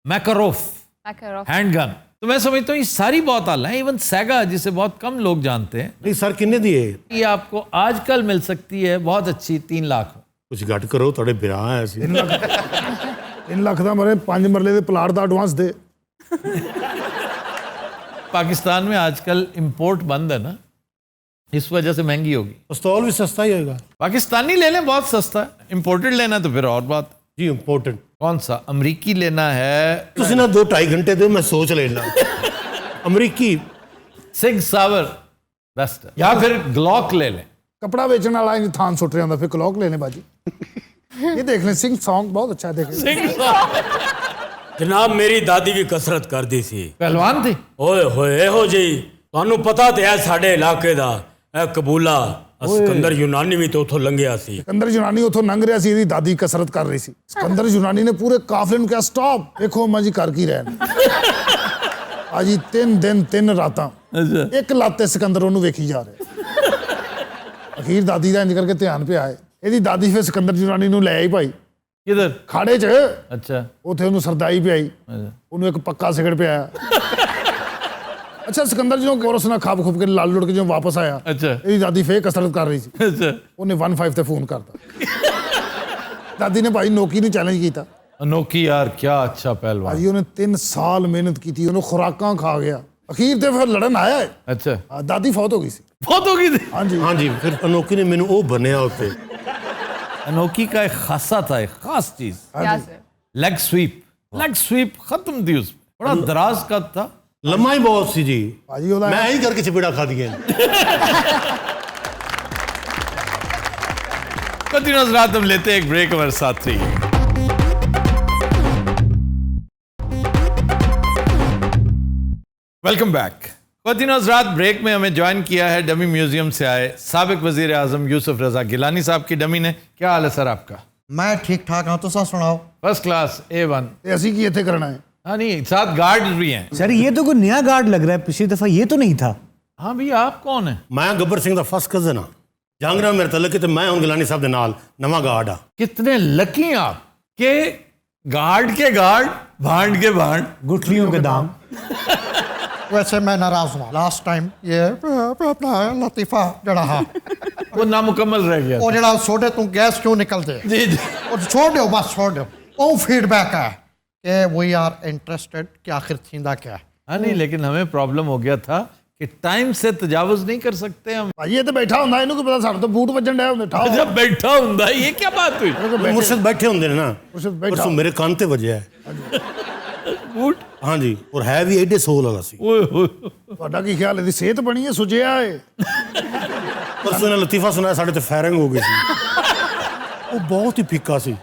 Speaker 1: मैकारोफ हैंडगन। तो मैं समझता हूँ ये सारी बहुत आला है। इवन सैगा, जिसे बहुत कम लोग जानते हैं,
Speaker 4: नहीं सर किन्ने दिए?
Speaker 1: ये आपको आजकल मिल सकती है बहुत अच्छी 3 लाख।
Speaker 4: कुछ घट करो, थोड़े बिराह है ऐसी।
Speaker 2: 3 ਲੱਖ ਦਾ ਮਰੇ 5 ਮਰਲੇ ਦੇ ਪਲਾਟ ਦਾ ਐਡਵਾਂਸ ਦੇ।
Speaker 1: पाकिस्तान में आजकल इंपोर्ट बंद है ना, इस वजह से महंगी होगी।
Speaker 4: पिस्तौल भी सस्ता ही होगा।
Speaker 1: पाकिस्तानी ले लें, बहुत सस्ता है। इंपोर्टेड लेना तो फिर और बात।
Speaker 4: जी इंपॉर्टेंट
Speaker 1: कौन सा? अमरीकी लेना है?
Speaker 4: तुसी ना 2-2.5 घंटे दो, मैं सोच लेना। अमरीकी
Speaker 1: सिग सावर बेस्ट है, या फिर ग्लॉक ले लें।
Speaker 2: कपड़ा बेचने वाला इंज थान सुट रहा होंदा, फिर क्लॉक लेने बाजी। ये देख लें, सिंह सॉन्ग बहुत अच्छा है, देख लें।
Speaker 9: जनाब मेरी दादी भी कसरत करदी सी,
Speaker 1: पहलवान थी।
Speaker 9: ओए होए हो जी, ਤੁਹਾਨੂੰ पता ते है साडे इलाके दा ए कबूला सिकंदर यूनानी भी तो उथों लंघिया सी।
Speaker 2: सिकंदर यूनानी उथों लंघ ਰਿਹਾ ਸੀ, ਇਹਦੀ ਦਾਦੀ ਕਸਰਤ ਕਰ ਰਹੀ ਸੀ। ਸਿਕੰਦਰ ਯੂਨਾਨੀ ਨੇ ਪੂਰੇ ਕਾਫਲੇ ਨੂੰ ਕਿਹਾ ਸਟਾਪ, ਦੇਖੋ ਮੈਂ ਜੀ ਕਰ ਕੀ ਰਹੇ ਨੇ। ਆਜੀ 3 ਦਿਨ 3 ਰਾਤਾਂ ਇੱਕ ਲੱਤ ਸਿਕੰਦਰ ਉਹਨੂੰ ਵੇਖੀ ਜਾ ਰਿਹਾ। ਅਖੀਰ ਦਾਦੀ ਦਾ ਇੰਜ ਕਰਕੇ ਧਿਆਨ ਪਿਆ ਹੈ, ਇਹਦੀ ਦਾਦੀ ਫਿਰ ਸਿਕੰਦਰ ਯੂਨਾਨੀ ਨੂੰ ਲੈ ਆਈ ਭਾਈ
Speaker 1: ਕਿਧਰ?
Speaker 2: ਖਾੜੇ 'ਚ।
Speaker 1: ਅੱਛਾ।
Speaker 2: ਉੱਥੇ ਉਹਨੂੰ ਸਰਦਾਈ ਪਿਆਈ, ਉਹਨੂੰ ਇੱਕ ਪੱਕਾ ਸਿਗੜ ਪਿਆਇਆ। अच्छा सिकंदर जो कोरस ना खाब खूब के लाल लुट के जो वापस आया,
Speaker 1: अच्छा,
Speaker 2: ਇਹਦੀ ਦਾਦੀ ਫੇਰ ਕਸਰਤ ਕਰ ਰਹੀ ਸੀ।
Speaker 1: अच्छा,
Speaker 2: ਉਹਨੇ 15 ਤੇ ਫੋਨ ਕਰਤਾ। ਦਾਦੀ ਨੇ ਭਾਈ ਨੋਕੀ ਨੂੰ ਚੈਲੰਜ ਕੀਤਾ।
Speaker 1: अनोखी यार क्या अच्छा पहलवान।
Speaker 2: ਭਾਈ ਉਹਨੇ 3 ਸਾਲ ਮਿਹਨਤ ਕੀਤੀ, ਉਹਨੂੰ ਖੁਰਾਕਾਂ ਖਾ ਗਿਆ, ਅਖੀਰ ਤੇ ਫਿਰ ਲੜਨ ਆਇਆ ਹੈ।
Speaker 1: अच्छा,
Speaker 2: ਦਾਦੀ ਫੌਤ ਹੋ ਗਈ ਸੀ।
Speaker 1: फौत हो गई थी।
Speaker 2: हाँ जी,
Speaker 4: फिर अनोखी ने मैंने वो बनया होते।
Speaker 1: अनोखी का एक खासा था, एक खास चीज,
Speaker 10: क्या sir?
Speaker 1: Leg sweep. Leg sweep खत्म थी उसमें, बड़ा दराज का था,
Speaker 4: लम्मा ही बहुत सी जी।
Speaker 2: भाजी ਉਹਦਾ
Speaker 4: मैं ही करके चपेड़ा खा दिया।
Speaker 1: कंटिन्यूअस रात हम लेते हैं एक ब्रेक, हमारे साथ रहिए। Welcome back. कंटिन्यूअस रात ब्रेक में हमें ज्वाइन किया है डमी म्यूजियम से आए साबिक वजीर आजम यूसुफ रजा गिलानी साहब की डमी ने। क्या हाल है सर आपका?
Speaker 8: मैं ठीक ठाक हूँ, तो सुनाओ।
Speaker 1: First class A1।
Speaker 2: ऐसी की ਇੱਥੇ करना है।
Speaker 1: हाँ नहीं, साथ गार्ड भी हैं।
Speaker 6: सर ये तो कोई नया गार्ड लग रहा है, पिछली दफा ये तो नहीं था।
Speaker 1: हाँ भैया, आप कौन है?
Speaker 4: मैं गब्बर सिंह दा फर्स्ट कजन हाँ, जांगरा मेरे तलक ते मैं हुन गिलानी साहब दे नाल नवा गार्ड आ।
Speaker 1: कितने लकी आप के गार्ड के गार्ड, भांड के भांड,
Speaker 6: गुठलियों के दाम।
Speaker 8: वैसे मैं नाराज हूँ, लास्ट टाइम ये अपना लतीफा जड़ा हाँ
Speaker 1: वो नामुकम्मल रह गया।
Speaker 8: वो जड़ा छोटे तू गैस क्यों निकलते?
Speaker 1: जी जी,
Speaker 8: और छोड़ दो, बस छोड़ दो। वो फीडबैक है कि वी आर इंटरेस्टेड कि आखिर थींदा क्या है।
Speaker 1: हाँ नहीं, लेकिन हमें प्रॉब्लम हो गया था कि टाइम से तजावुज नहीं कर सकते हम।
Speaker 2: ਭਾਜੀ ਇਹ ਤੇ ਬੈਠਾ ਹੁੰਦਾ, ਇਹਨੂੰ ਕੀ ਪਤਾ ਸਾਡੇ ਤੋਂ ਬੂਟ ਵੱਜਣ ਡਿਆ ਹੁੰਦੇ। ਠਾਓ
Speaker 1: जब बैठा हुंदा, ये क्या बात हुई?
Speaker 4: मुर्शद बैठे होंगे ना,
Speaker 2: मुर्शद बैठा।
Speaker 4: परसों मेरे कान ते वजया है।
Speaker 1: बूट?
Speaker 4: हाँ जी, और है भी एडे सोल वाला सी।
Speaker 1: ओए होए,
Speaker 2: ਤੁਹਾਡਾ ਕੀ ਖਿਆਲ, ਇਹਦੀ ਸਿਹਤ ਬਣੀ ਹੈ, ਸੁਜਿਆ ਹੈ?
Speaker 4: परसों ने लतीफा सुनाया, साढ़े ते फायरिंग हो गई सी। वो बहुत ही फीका सी।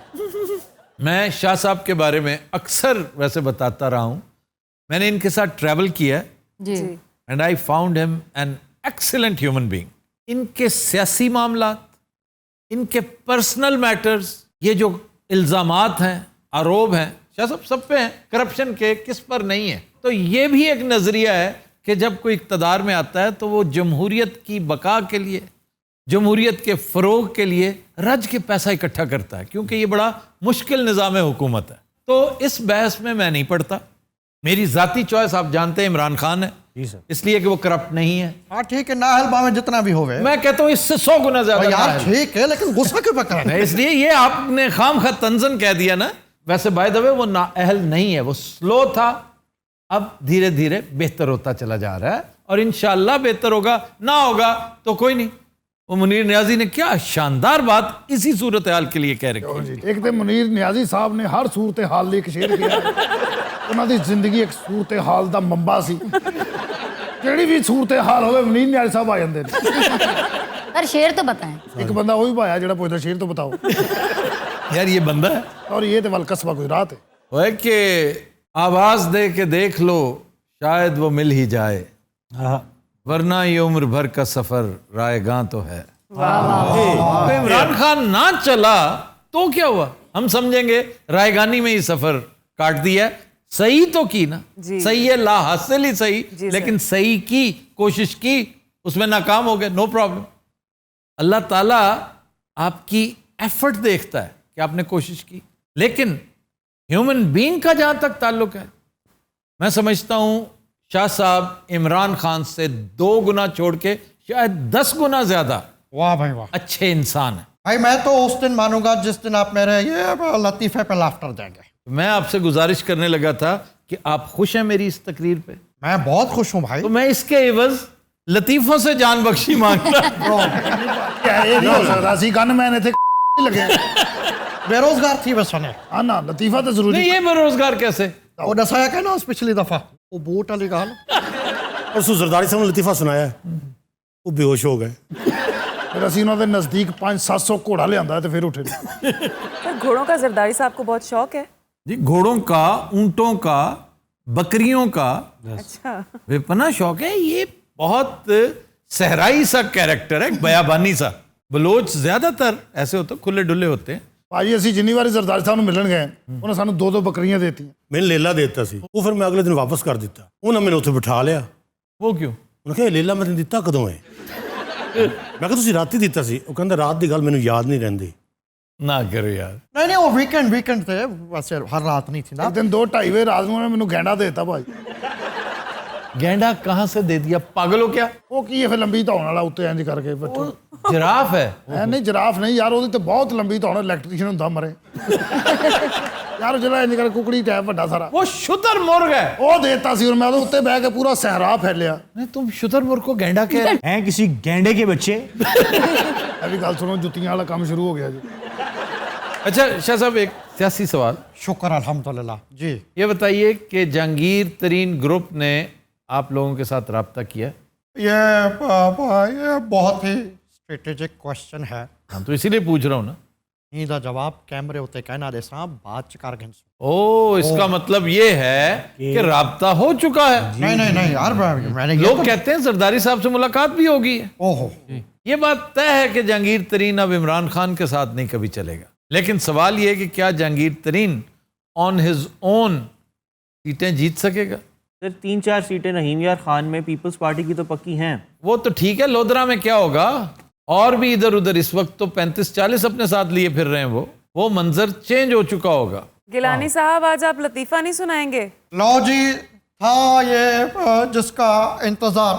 Speaker 1: मैं शाह साहब के बारे में अक्सर वैसे बताता रहा हूँ। मैंने इनके साथ ट्रैवल किया
Speaker 10: जी।
Speaker 1: And I found him an excellent human being. इनके सियासी मामलात, इनके पर्सनल मैटर्स, ये जो इल्ज़ामात हैं, आरोप हैं, शाह साहब सब पे हैं, करप्शन के किस पर नहीं है। तो ये भी एक नज़रिया है कि जब कोई इक़्तिदार में आता है तो वो जमहूरियत की बका के लिए, जमहूरियत के फ़रोग के लिए रज के पैसा इकट्ठा करता है, क्योंकि ये बड़ा मुश्किल निज़ाम हुकूमत है। तो इस बहस में मैं नहीं पढ़ता। मेरी ज़ाती चॉइस आप जानते हैं इमरान खान है, इसलिए कि वो करप्ट नहीं है।
Speaker 8: हाँ ठीक है, नाहल में जितना भी होवे,
Speaker 1: मैं कहता हूँ इससे 100 गुना ज्यादा
Speaker 8: यार
Speaker 1: नाअहल।
Speaker 8: ठीक है, लेकिन गुस्सा क्यों पकड़ा?
Speaker 1: नहीं, इसलिए ये आपने खाम खा तंजन कह दिया ना। वैसे बाय द वे वो नाअहल नहीं है, वो स्लो था, अब धीरे धीरे बेहतर होता चला जा रहा है और इंशाअल्लाह बेहतर होगा। ना होगा तो कोई नहीं। वो मुनीर नियाजी ने क्या शानदार बात इसी सूरत हाल के लिए कह रखी।
Speaker 2: एक तो मुनीर नियाजी साहब ने हर सूरत हाल लिए एक शेर किया। उन्होंने जिंदगी एक सूरत हाल का मंबा सी। ਜਿਹੜੀ ਵੀ सूरत हाल ਹੋਵੇ मुनीर नियाजी साहब आ ਜਾਂਦੇ ਨੇ।
Speaker 7: सर शेर तो बताएं।
Speaker 2: एक बंदा वही भाया ਜਿਹੜਾ ਪੁੱਛਦਾ शेर तो बताओ।
Speaker 1: यार ये बंदा है
Speaker 2: और ये तो वल कस्बा गुजरात है।
Speaker 1: वो है कि आवाज दे के देख लो शायद वो मिल ही जाए, वरना ये उम्र भर का सफर रायगां तो है। तो इमरान खान ना चला तो क्या हुआ, हम समझेंगे रायगानी में ही सफर काट दिया। सही तो की ना, सही है, ला हासिल ही सही, लेकिन सही की कोशिश की, उसमें नाकाम हो गए, नो प्रॉब्लम। अल्लाह ताला आपकी एफर्ट देखता है कि आपने कोशिश की। लेकिन ह्यूमन बीइंग का जहां तक ताल्लुक है, मैं समझता हूं शाह साहब इमरान खान से 2 गुना छोड़ के शायद 10 गुना ज्यादा
Speaker 8: वाह भाई वाह
Speaker 1: अच्छे इंसान है।
Speaker 8: भाई मैं तो उस दिन मानूंगा जिस दिन आप मेरे ये लतीफे पे लाफ्टर देंगे।
Speaker 1: मैं आपसे गुजारिश करने लगा था कि आप खुश हैं मेरी इस तकरीर पे।
Speaker 8: मैं बहुत खुश हूं भाई।
Speaker 1: तो मैं इसके एवज लतीफों से जान बख्शी मांग रहा।
Speaker 2: ये नहीं हो सकता, सी गन मैन इतने लगे।
Speaker 8: बेरोजगार थी वैसा ने
Speaker 2: हाँ ना लतीफा तो जरूरी
Speaker 1: नहीं ये बेरोजगार कैसे?
Speaker 8: वो दसाया कहना उस पिछली दफा वो बूट वाली गाल
Speaker 4: परसों जरदारी साहब ने लतीफा सुनाया वो बेहोश हो गए
Speaker 2: फिर ਅਸੀਂ ਉਹਨਾਂ ਦੇ ਨਜ਼ਦੀਕ 500-700 ਘੋੜਾ ਲਿਆਂਦਾ ਤੇ ਫਿਰ ਉੱਠੇ
Speaker 3: पर घोड़ों का जरदारी साहब को बहुत शौक है।
Speaker 1: जी घोड़ों का, ऊंटों का, बकरियों का
Speaker 3: अच्छा,
Speaker 1: विपना शौक है। ये बहुत सहराई सा कैरेक्टर है, बयाबानी सा। बलोच ज्यादातर ऐसे होते खुले डुले होते हैं।
Speaker 2: ਭਾਜੀ ਅਸੀਂ ਜਿੰਨੀ ਵਾਰੀ ਜ਼ਰਦਾਰੀ ਸਾਹਿਬ ਨੂੰ ਮਿਲਣ ਗਏ ਉਹਨੇ ਸਾਨੂੰ 2-2 ਬੱਕਰੀਆਂ ਦੇਤੀਆਂ।
Speaker 4: मैंने लेला दे दिता सी वो फिर मैं अगले दिन वापस कर दिता उन्हें मैंने उत्थे बिठा लिया
Speaker 1: वो क्यों?
Speaker 4: उन्हें कहा लेला मैं दिता कदों है मैं कहा तुसी राती दिता सी वो कहंदा रात दी गल मैनू याद नहीं रहंदी
Speaker 1: ना करो यार।
Speaker 8: नहीं नहीं वो वीकेंड थे वैसे हर रात नहीं थी ना।
Speaker 2: एक दिन 2-2:30 बजे रात ਨੂੰ ਉਹਨੇ ਮੈਨੂੰ ਗੈਂਡਾ ਦੇਤਾ ਭਾਜੀ।
Speaker 1: गेंडा कहाँ से दे दिया? पागल हो क्या?
Speaker 2: ਉਹ ਕੀ ਹੈ ਫਿਰ ਲੰਬੀ ਧੌਣ ਵਾਲਾ ਉੱਤੇ ਇੰਜ ਕਰਕੇ ਬੱਚੇ
Speaker 1: जिराफ है।
Speaker 2: ਐ ਨਹੀਂ ਜਰਾਫ ਨਹੀਂ ਯਾਰ ਉਹਦੀ ਤੇ ਬਹੁਤ ਲੰਬੀ ਧੌਣ ਇਲੈਕਟ੍ਰੀਸ਼ੀਅਨ ਹੁੰਦਾ ਮਰੇ ਯਾਰ ਜਿਹੜਾ ਇੰਜ ਕਰਕੇ ਕੁਕੜੀ ਟਾਈਪ ਵੱਡਾ ਸਾਰਾ
Speaker 1: वो शुतुरमुर्ग है।
Speaker 2: ਉਹ ਦੇਤਾ ਸੀ ਮੈਂ ਉਹਦੇ ਉੱਤੇ ਬਹਿ ਕੇ ਪੂਰਾ ਸਹਰਾ ਫੈਲਿਆ।
Speaker 1: नहीं तुम शुतुरमुर्ग को गेंडा कह रहे
Speaker 6: हैं किसी गैंडे के बच्चे।
Speaker 2: ਇਹ ਵੀ ਗੱਲ ਸੁਣੋ ਜੁੱਤੀਆਂ ਵਾਲਾ ਕੰਮ ਸ਼ੁਰੂ ਹੋ ਗਿਆ ਜੀ।
Speaker 1: अच्छा शाह साहब एक सियासी सवाल।
Speaker 8: शुक्र अल्हम्दुलिल्लाह जी।
Speaker 1: ये बताइए कि जहांगीर तरीन ग्रुप ने आप लोगों के साथ रब्ता किया?
Speaker 8: ये बहुत ही स्ट्रेटेजिक क्वेश्चन है।
Speaker 1: हाँ तो इसीलिए पूछ रहा हूँ ना।
Speaker 8: ਇਹਦਾ ਜਵਾਬ ਕੈਮਰੇ ਉੱਤੇ ਕਹਿਣਾ ਦੇ ਸਾਂ ਬਾਅਦ ਚ ਕਰ ਗਏ।
Speaker 1: ओ इसका मतलब ये है कि राब्ता हो चुका है।
Speaker 8: नहीं यार मैंने
Speaker 1: लोग कहते हैं जरदारी साहब से मुलाकात भी होगी।
Speaker 8: ओहो
Speaker 1: ये बात तय है कि जहांगीर तरीन अब इमरान खान के साथ नहीं कभी चलेगा। लेकिन सवाल ये है कि क्या जहांगीर तरीन ऑन हिज ओन सीटें जीत सकेगा?
Speaker 6: सर 3-4 सीटें रहीम यार खान में पीपल्स पार्टी की तो पक्की हैं।
Speaker 1: वो तो ठीक है, लोधरा में क्या होगा? और भी इधर उधर इस वक्त तो 35-40 अपने साथ लिए फिर रहे हैं। वो मंजर चेंज हो चुका होगा।
Speaker 3: गिलानी साहब आज आप लतीफ़ा नहीं सुनाएंगे?
Speaker 8: लो जी था ये जिसका इंतजार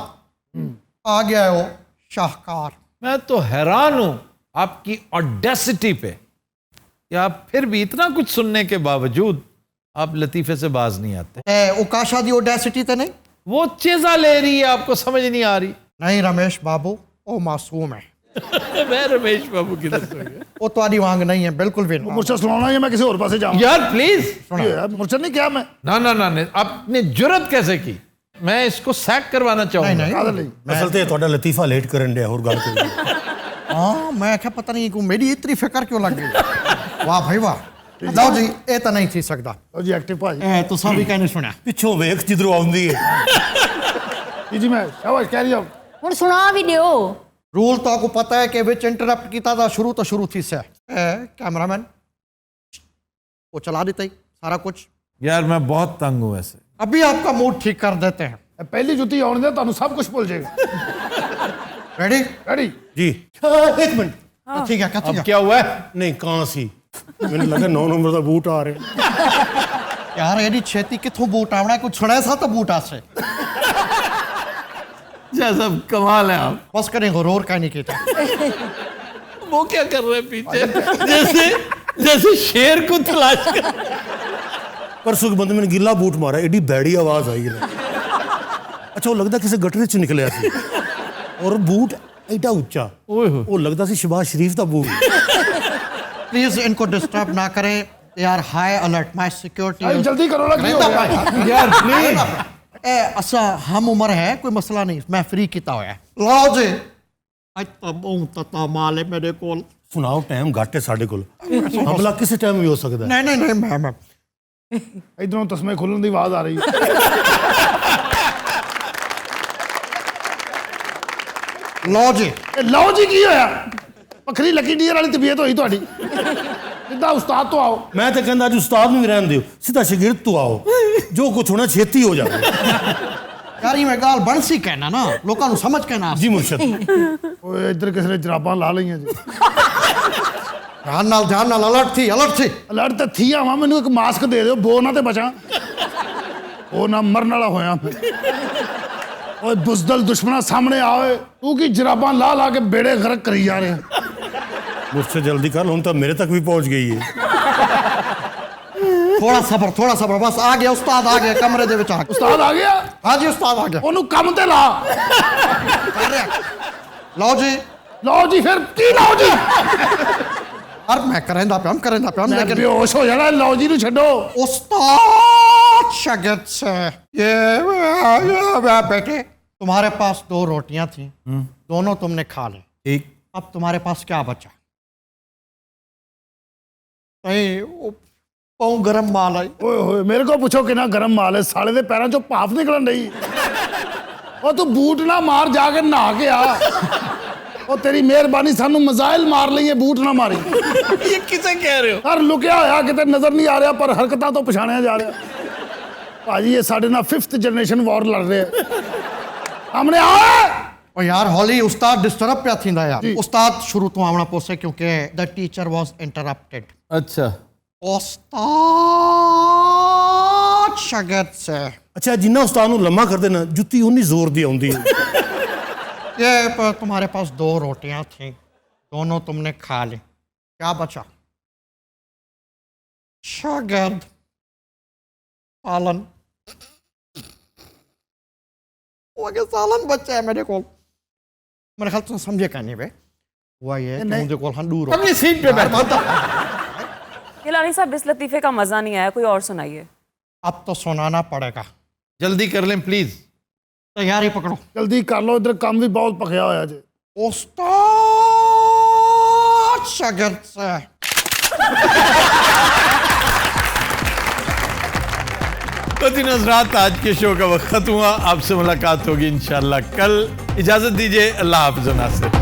Speaker 8: आ गया है वो शाहकार।
Speaker 1: मैं तो हैरान हूं आपकी ऑडेसिटी पे कि आप फिर भी इतना कुछ सुनने के बावजूद आप लतीफे से बाज नहीं आते।
Speaker 8: उकाशा दी ओडेसिटी तो नहीं,
Speaker 1: वो चेजा ले रही है, आपको समझ नहीं आ रही।
Speaker 8: नहीं रमेश बाबू वो मासूम है।
Speaker 1: मैं रमेश बाबू किधर से गया?
Speaker 8: वो तुम्हारी वांग नहीं है बिल्कुल भी।
Speaker 2: मुझसे सुनाना या मैं किसी और पास जाऊं?
Speaker 1: यार प्लीज
Speaker 2: मुझसे नहीं क्या मैं
Speaker 1: ना आपने जुर्रत कैसे की? मैं इसको सैक करवाना चाहूंगा।
Speaker 4: असल ते ਤੁਹਾਡਾ ਲਤੀਫਾ ਲੇਟ ਕਰਨ ਡਿਆ ਹੋਰ ਗੱਲ ਕੋਈ।
Speaker 8: हाँ मैं क्या पता नहीं को मेरी इतनी फिक्र क्यों लग गई। वाह भाई वाह। लो जी ये तो नहीं थी सकता।
Speaker 2: लो जी एक्टिव भाई
Speaker 8: तो सभी कहने सुना
Speaker 4: ਪਿੱਛੋਂ ਵੇਖ ਜਿੱਧਰੋਂ ਆਉਂਦੀ ਹੈ।
Speaker 2: जी मैं शाबाश कह रही हूं
Speaker 7: ਹੁਣ ਸੁਣਾ ਵੀ ਦਿਓ।
Speaker 8: रूल तो आपको पता है कि विच इंटरप्ट किया था शुरू थी से कैमरामैन वो चला देता ही सारा कुछ।
Speaker 1: यार मैं बहुत तंग हूं ऐसे।
Speaker 8: अभी आपका मूड ठीक कर देते हैं।
Speaker 2: पहली जुती आने दे ਤੁਹਾਨੂੰ सब कुछ भूल जाएगा।
Speaker 8: रेडी
Speaker 2: रेडी
Speaker 4: जी एक मिनट
Speaker 8: ठीक है
Speaker 1: अब क्या हुआ है?
Speaker 4: नहीं कहां सी ਮੈਨੂੰ ਲੱਗਾ 9 ਨੰਬਰ ਦਾ ਬੂਟ ਆ ਰਿਹਾ।
Speaker 8: यार एडी छेती किथों बूट आवना है कुछ सुना सा तो बूट आसे।
Speaker 1: सब कमाल है आप।
Speaker 8: बस करें गौर का नहीं किया।
Speaker 1: वो क्या कर रहे हैं पीछे? जैसे शेर को तलाश कर।
Speaker 4: परसों के बंदे मैंने गिल्ला बूट मारा एडी बैडी आवाज आई है। अच्छा वो लगता किसी गटर च निकलिया सी और बूट एडा ऊंचा वो लगता सी शहबाज शरीफ का बूट।
Speaker 8: प्लीज इनको डिस्टर्ब ना करें यार। हाई अलर्ट माय सिक्योरिटी
Speaker 2: जल्दी करो ना
Speaker 1: यार प्लीज।
Speaker 8: असा हम उम्र है कोई मसला नहीं मैं फ्री किता हुआ है। लाओ जी तता माल है मेरे को।
Speaker 4: सुनाओ टाइम घट है साढ़े को हमला किसी टाइम भी हो सकता है।
Speaker 8: नहीं मैं
Speaker 2: इधरों तस्मे खुलने की आवाज आ रही है। लो जी की होया पखरी लकी डीर वाली तबीयत हुई ਤੁਹਾਡੀ सीधा उस्ताद तो आओ।
Speaker 4: मैं तो कहता अज उस्ताद में रहने दो सीधा शागिर्द तो आओ जो कुछ होना छेती हो जाए।
Speaker 8: यार ये मैं गाल बन सी कहना ना लोगों को समझ कहना।
Speaker 4: जी मुर्शद
Speaker 2: ओए इधर किसी ने जराबां ला लईਆਂ जी।
Speaker 8: ध्यान नाल अलर्ट थी
Speaker 2: अलर्ट तो थी आवा मैनू एक मास्क दे दो बो ना ते बचा वो ना मरन वाला होया। ओए बुजदल दुश्मना सामने आओ तू की जराबां ला ला के बेड़े गर्क करी जा रहे हैं।
Speaker 4: मुझसे जल्दी कर हम तो मेरे तक भी पहुंच गई है।
Speaker 8: थोड़ा सबर बस आ गया उस्ताद आ गया कमरे दे विच।
Speaker 2: उस्ताद आ गया?
Speaker 8: हाँ जी उस्ताद आ गया।
Speaker 2: ओनू काम ते ला।
Speaker 8: लो जी
Speaker 2: फिर की लो जी
Speaker 8: और मैं करेंदा पे हम
Speaker 2: मैं
Speaker 8: लेकिन
Speaker 2: बेहोश हो जाना लो जी ਨੂੰ ਛੱਡੋ
Speaker 8: उस्ताद शागिर्द से ये बेटे तुम्हारे पास 2 रोटियां थी, दोनों तुमने खा ली,
Speaker 1: ठीक।
Speaker 8: अब तुम्हारे पास क्या बचा? नहीं पाँव गरम माल आई।
Speaker 2: ਓਏ ਹੋਏ ਮੇਰੇ ਕੋ ਪੁੱਛੋ ਕਿੰਨਾ ਗਰਮ ਮਾਲ ਹੈ ਸਾਲੇ ਦੇ ਪੈਰਾਂ ਚੋਂ ਭਾਫ ਨਿਕਲਣ ਡਈ ਉਹ ਤੂੰ ਬੂਟ ਨਾ ਮਾਰ ਜਾ ਕੇ ਨਹਾ ਕੇ ਆ ਉਹ ਤੇਰੀ ਮਿਹਰਬਾਨੀ ਸਾਨੂੰ ਮਜ਼ਾਇਲ ਮਾਰ ਲਈਏ ਬੂਟ ਨਾ ਮਾਰੀ
Speaker 1: ये किसे कह रहे हो?
Speaker 2: ਸਰ ਲੁਕਿਆ ਹੋਇਆ ਕਿਤੇ ਨਜ਼ਰ ਨਹੀਂ ਆ ਰਿਹਾ ਪਰ ਹਰਕਤਾਂ ਤੋਂ ਪਛਾਣਿਆ ਜਾ ਰਿਹਾ ਭਾਜੀ ਇਹ ਸਾਡੇ ਨਾਲ 5th ਜਨਰੇਸ਼ਨ ਵਾਰ ਲੜ ਰਹੇ ਆ ਸਾਹਮਣੇ ਆ
Speaker 8: और यार हॉली उस्ताद डिस्टर्ब पे थींदा यार। उस्ताद शुरू तो आवना पोसे क्योंकि द टीचर वाज इंटरप्टेड।
Speaker 1: अच्छा
Speaker 8: उस्ताद शागिर्द से
Speaker 4: ਅੱਛਾ ਜਿੰਨਾ ਉਸਤਾਦ ਨੂੰ ਲੰਮਾ ਕਰਦੇ ਨਾ ਜੁੱਤੀ ਉਨੀ ਜ਼ੋਰ ਦੀ ਆਉਂਦੀ ਹੈ
Speaker 8: ये तुम्हारे पास 2 रोटियां थी, दोनों तुमने खा ली, क्या बचा? शागिर्द सालन। वो के सालन बच्चा है मेरे को, मेरे ख्याल से समझे कहने पे हुआ ये कि मुझे को दूर
Speaker 1: अपनी सीट पे बैठो।
Speaker 3: गिलानी साहब इस लतीफे का मजा नहीं आया, कोई और सुनाइए।
Speaker 8: अब तो सुनाना पड़ेगा।
Speaker 1: जल्दी कर लें प्लीज।
Speaker 8: तैयारी पकड़ो,
Speaker 2: ਜਲਦੀ ਕਰ ਲਓ ਇਧਰ ਕੰਮ ਵੀ ਬਹੁਤ ਪਖਿਆ ਹੋਇਆ ਜੇ
Speaker 8: उस्ताद शागिर्द से
Speaker 1: तो दिन हज़रात आज के शो का वक्त खत्म हुआ। आपसे मुलाकात होगी इंशाल्लाह कल। इजाजत दीजिए, अल्लाह हाफ़िज़।